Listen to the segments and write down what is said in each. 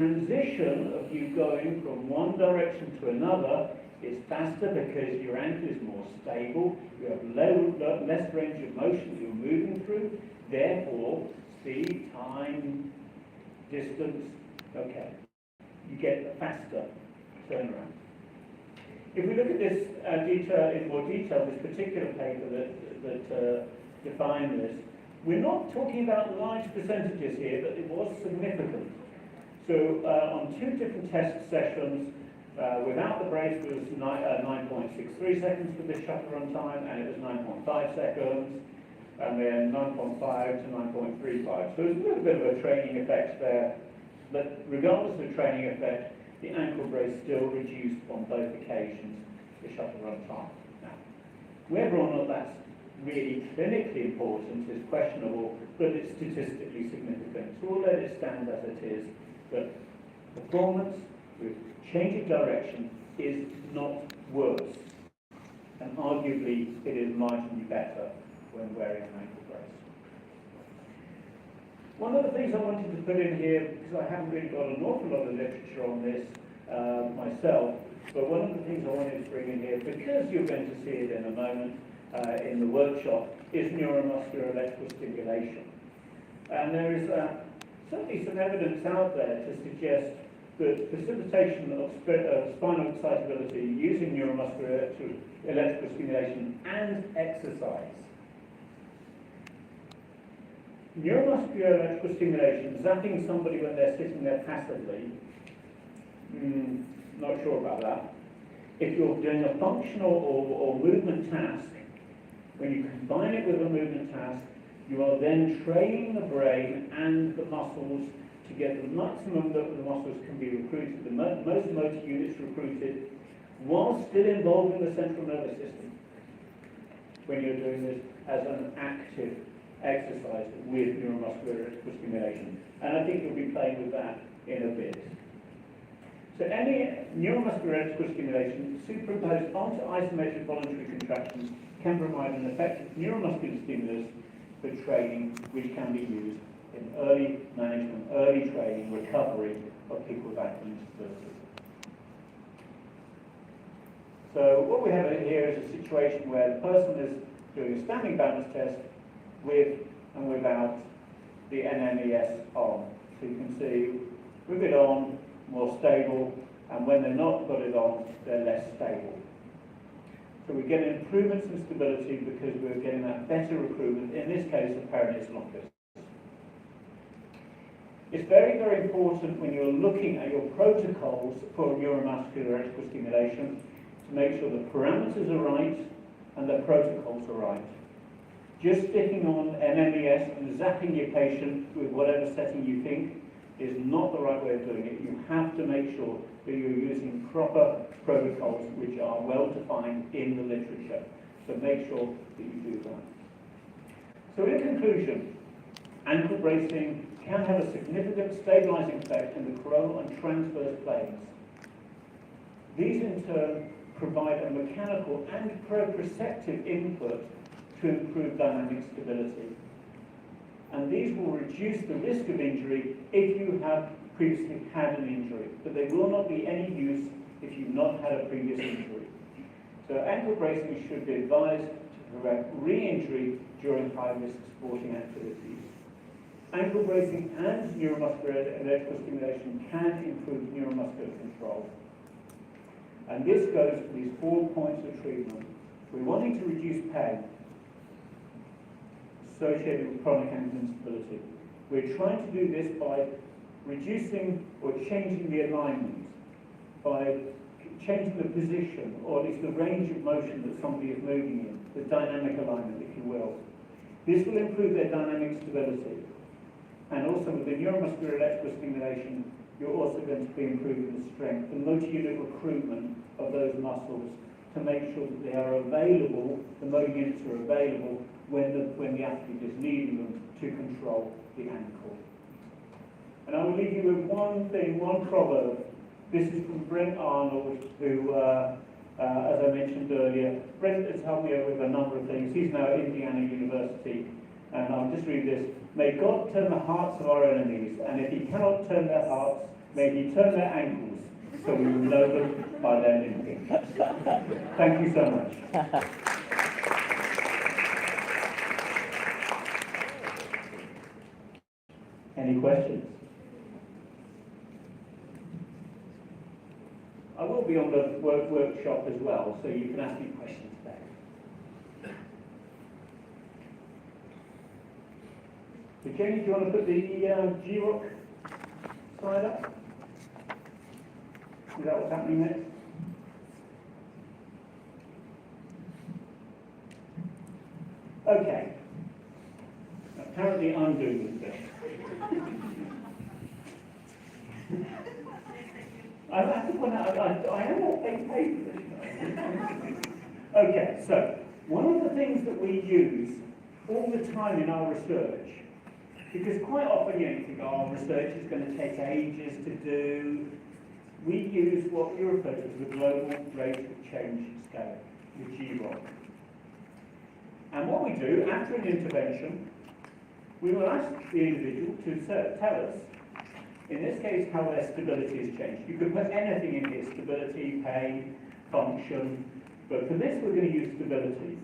transition of you going from one direction to another is faster because your ankle is more stable, you have less range of motion that you're moving through, therefore speed, time, distance, okay, you get a faster turnaround. If we look at this in more detail, this particular paper that defined this, we're not talking about large percentages here, but it was significant. So on 2 different test sessions, without the brace was 9.63 seconds for this shuttle run time, and it was 9.5 seconds, and then 9.5 to 9.35. So there's a little bit of a training effect there, but regardless of the training effect, the ankle brace still reduced on both occasions the shuttle run time. Now, whether or not that's really clinically important is questionable, but it's statistically significant. So we'll let it stand as it is. But performance with changing direction is not worse, and arguably it is marginally better when wearing an ankle brace. One of the things I wanted to put in here, because I haven't really got an awful lot of literature on this myself, but one of the things I wanted to bring in here, because you're going to see it in a moment in the workshop, is neuromuscular electrical stimulation. And there is certainly some evidence out there to suggest that facilitation of spinal excitability using neuromuscular electrical stimulation and exercise. Neuromuscular electrical stimulation, zapping somebody when they're sitting there passively, not sure about that. If you're doing a functional or movement task, when you combine it with a movement task, you are then training the brain and the muscles to get the maximum that the muscles can be recruited, the most motor units recruited, while still involving the central nervous system when you're doing this as an active exercise with neuromuscular electrical stimulation. And I think you'll be playing with that in a bit. So any neuromuscular electrical stimulation superimposed onto isometric voluntary contractions can provide an effective neuromuscular stimulus for training, which can be used in early management, early training, recovery of people with ankle instability. So what we have here is a situation where the person is doing a standing balance test with and without the NMES on. So you can see with it on, more stable, and when they're not got it on, they're less stable. So we get improvements in stability because we're getting that better recruitment, in this case of peroneus longus. It's very, very important when you're looking at your protocols for neuromuscular electrical stimulation to make sure the parameters are right and the protocols are right. Just sticking on NMES and zapping your patient with whatever setting you think is not the right way of doing it. You have to make sure that you're using proper protocols which are well defined in the literature. So make sure that you do that. So in conclusion, ankle bracing can have a significant stabilizing effect in the coronal and transverse planes. These in turn provide a mechanical and proprioceptive input to improve dynamic stability. And these will reduce the risk of injury if you have previously had an injury, but they will not be any use if you've not had a previous injury. So ankle bracing should be advised to prevent re-injury during high-risk sporting activities. Ankle bracing and neuromuscular electrical stimulation can improve neuromuscular control. And this goes for these 4 points of treatment. We're wanting to reduce pain associated with chronic ankle instability. We're trying to do this by reducing or changing the alignment, by changing the position, or at least the range of motion that somebody is moving in, the dynamic alignment, if you will. This will improve their dynamic stability. And also with the neuromuscular electrical stimulation, you're also going to be improving the strength, the motor unit recruitment of those muscles to make sure that they are available, the motor units are available when the athlete is needing them to control the ankle. And I will leave you with one thing, one proverb. This is from Brent Arnold, who, as I mentioned earlier, Brent has helped me with a number of things. He's now at Indiana University, and I'll just read this. May God turn the hearts of our enemies, and if he cannot turn their hearts, maybe turn their ankles so we will know them by their limping. Thank you so much. Any questions? I will be on the workshop as well, so you can ask me questions there. So Jenny, do you want to put the GROC slide up? Is that what's happening next? Okay. Apparently I'm doing this bit. I have to point out, I am not being paid for this. Okay, so one of the things that we use all the time in our research, because quite often you think, oh, research is going to take ages to do, we use what we refer to as the Global Rate of Change Scale, the GROC. And what we do, after an intervention, we will ask the individual to tell us, in this case, how their stability has changed. You could put anything in here, stability, pain, function, but for this we're going to use stability.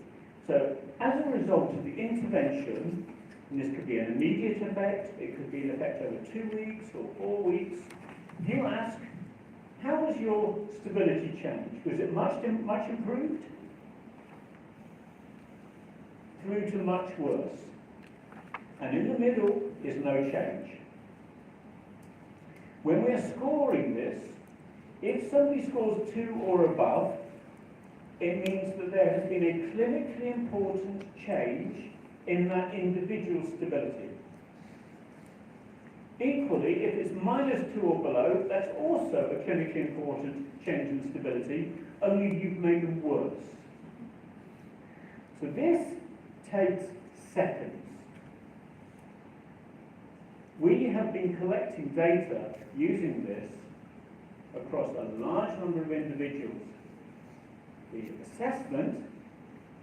So as a result of the intervention, and this could be an immediate effect, it could be an effect over 2 weeks or 4 weeks, you ask, how has your stability changed? Was it much improved? Through to much worse. And in the middle is no change. When we're scoring this, if somebody scores 2 or above, it means that there has been a clinically important change in that individual's stability. Equally, if it's -2 or below, that's also a clinically important change in stability, only you've made them worse. So this takes seconds. We have been collecting data using this across a large number of individuals. The assessment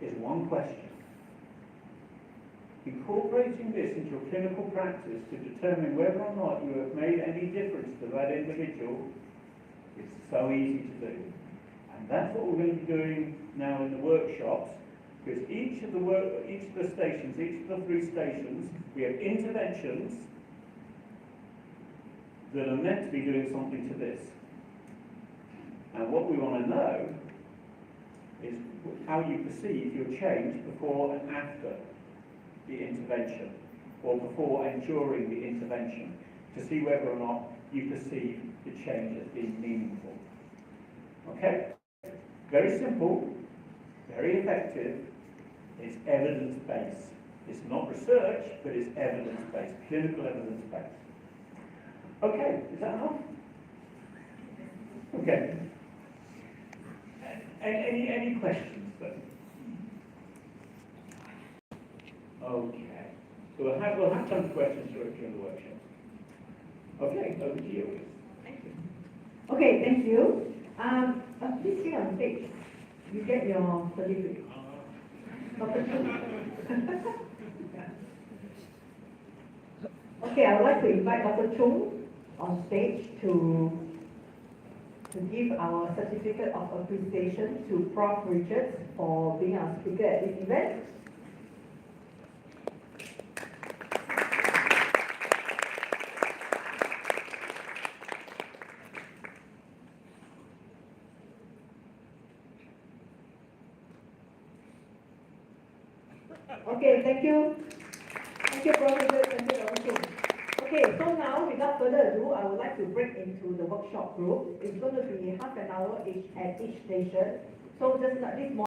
is one question. Incorporating this into your clinical practice to determine whether or not you have made any difference to that individual is so easy to do. And that's what we're going to be doing now in the workshops, because each of the stations, each of the 3 stations, we have interventions that are meant to be doing something to this. And what we want to know is how you perceive your change before and after the intervention, or before and during the intervention, to see whether or not you perceive the change as being meaningful. Okay? Very simple, very effective. It's evidence-based. It's not research, but it's evidence-based, clinical evidence-based. Okay, is that enough? Okay. Any questions then? Okay. So we'll have some questions during the workshop. Okay, over to you. Thank you. Okay, thank you. Please stay on stage. You get your certificate. Dr. Chung. Okay, I would like to invite Dr. Chung on stage to give our certificate of appreciation to Prof. Richards for being our speaker at this event. Okay, thank you. Thank you, Prof. Richards. Thank you, Dr. Chung. Okay, so now, without further ado, I would like to break into the workshop group. It's going to be half an hour each at each station. So just like this morning,